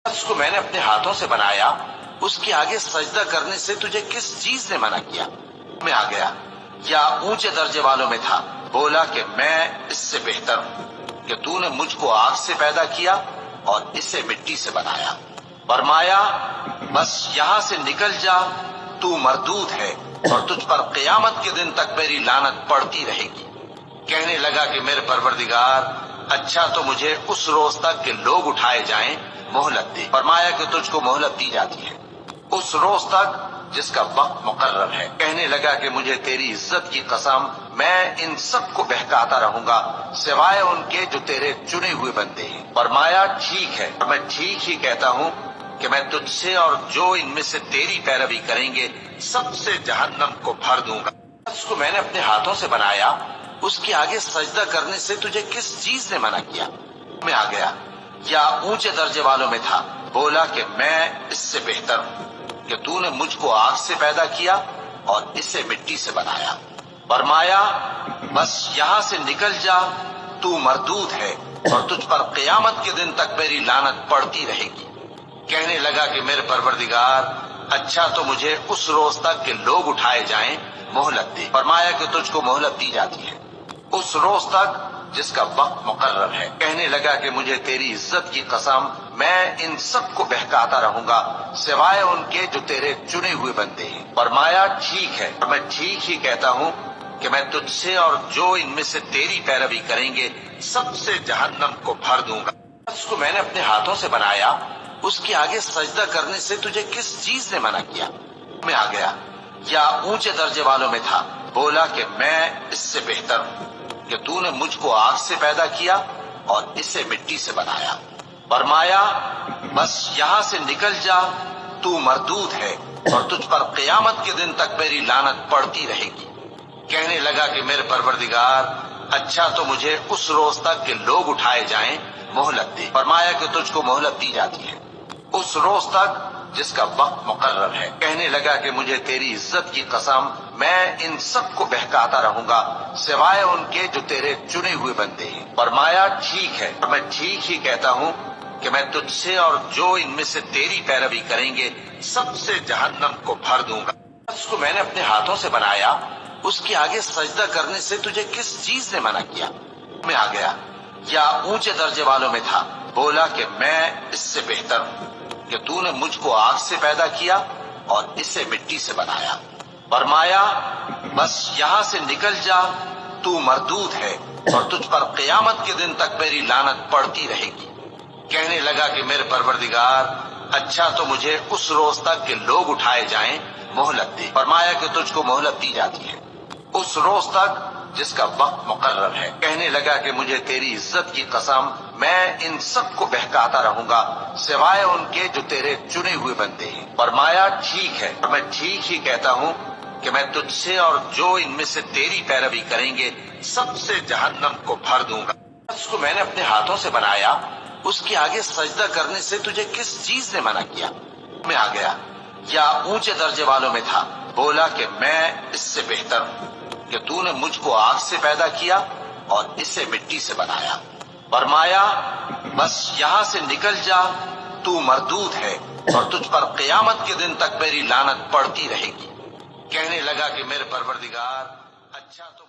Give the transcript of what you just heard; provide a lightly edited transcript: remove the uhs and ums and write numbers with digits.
शख्स को मैंने अपने हाथों से बनाया, उसके आगे सजदा करने से तुझे किस चीज ने मना किया? मैं आ गया या ऊंचे दर्जे वालों में था, बोला कि मैं इससे बेहतर हूं कि तूने मुझको आग से पैदा किया और इसे मिट्टी से बनाया। फरमाया, बस यहाँ से निकल जा, तू मरदूद है और तुझ पर क़यामत के दिन तक मेरी लानत पड़ती रहेगी। कहने लगा कि मेरे परवरदिगार, अच्छा तो मुझे उस रोज तक के लोग उठाए जाएं, मोहलत दे। फरमाया कि तुझको मोहलत दी जाती है उस रोज तक जिसका वक्त मुकर्रर है। कहने लगा कि मुझे तेरी इज्जत की कसम, मैं इन सब को बहकाता रहूंगा सिवाय उनके जो तेरे चुने हुए बंदे हैं। फरमाया, ठीक है, मैं ठीक ही कहता हूँ कि मैं तुझसे और जो इनमें से तेरी पैरवी करेंगे सबसे जहन्नम को भर दूंगा। उसको मैंने अपने हाथों से बनाया, उसके आगे सजदा करने से तुझे किस चीज ने मना किया? मैं आ गया या ऊंचे दर्जे वालों में था, बोला कि मैं इससे बेहतर हूं कि तूने मुझको आग से पैदा किया और इसे मिट्टी से बनाया। फरमाया, बस यहाँ से निकल जा, तू मरदूद है और तुझ पर क़यामत के दिन तक मेरी लानत पड़ती रहेगी। कहने लगा कि मेरे परवरदिगार, अच्छा तो मुझे उस रोज तक के लोग उठाए जाएं, मोहलत दे। फरमाया कि तुझको मोहलत दी जाती है उस रोज तक जिसका वक्त मुकर्रर है। कहने लगा कि मुझे तेरी इज्जत की कसम, मैं इन सब को बहकाता रहूंगा सिवाय उनके जो तेरे चुने हुए बंदे हैं। फरमाया, ठीक है, मैं ठीक ही कहता हूँ कि मैं तुझसे और जो इनमें से तेरी पैरवी करेंगे सबसे जहन्नम को भर दूंगा। उसको मैंने अपने हाथों से बनाया, उसके आगे सजदा करने से तुझे किस चीज ने मना किया? मैं आ गया या ऊंचे दर्जे वालों में था, बोला कि मैं इससे बेहतर हूं कि तूने मुझको आग से पैदा किया और इसे मिट्टी से बनाया। फरमाया, बस यहाँ से निकल जा, तू मरदूद है और तुझ पर क़यामत के दिन तक मेरी लानत पड़ती रहेगी। कहने लगा कि मेरे परवरदिगार, अच्छा तो मुझे उस रोज तक के लोग उठाए जाएं, मोहलत दे। फरमाया कि तुझको मोहलत दी जाती है उस रोज तक जिसका वक्त मुकर्रर है। कहने लगा कि मुझे तेरी इज्जत की कसम, मैं इन सब को बहकाता रहूंगा सिवाय उनके जो तेरे चुने हुए बंदे हैं। फरमाया, ठीक है, मैं ठीक ही कहता हूँ कि मैं तुझसे और जो इनमें से तेरी पैरवी करेंगे सबसे जहन्नम को भर दूंगा। उसको मैंने अपने हाथों से बनाया, उसके आगे सजदा करने से तुझे किस चीज ने मना किया? मैं आ गया या ऊंचे दर्जे वालों में था, बोला कि मैं इससे बेहतर हूं कि तूने मुझको आग से पैदा किया और इसे मिट्टी से बनाया। फरमाया, बस यहाँ से निकल जा, तू मरदूद है और तुझ पर क़यामत के दिन तक मेरी लानत पड़ती रहेगी। कहने लगा कि मेरे परवरदिगार, अच्छा तो मुझे उस रोज तक के लोग उठाए जाएं, मोहलत दे। फरमाया कि तुझको मोहलत दी जाती है उस रोज तक जिसका वक्त मुकर्रर है। कहने लगा कि मुझे तेरी इज्जत की कसम, मैं इन सब को बहकाता रहूंगा सिवाय उनके जो तेरे चुने हुए बंदे हैं। फरमाया, ठीक है, मैं ठीक ही कहता हूँ कि मैं तुझसे और जो इनमें से तेरी पैरवी करेंगे सबसे जहन्नम को भर दूंगा। उसको मैंने अपने हाथों से बनाया, उसके आगे सजदा करने से तुझे किस चीज ने मना किया? मैं आ गया या ऊंचे दर्जे वालों में था, बोला कि मैं इससे बेहतर हूं कि तूने मुझको आग से पैदा किया और इसे मिट्टी से बनाया। फरमाया, बस यहाँ से निकल जा, तू मरदूद है और तुझ पर क़यामत के दिन तक मेरी लानत पड़ती रहेगी। कहने लगा कि मेरे परवरदिगार, अच्छा तो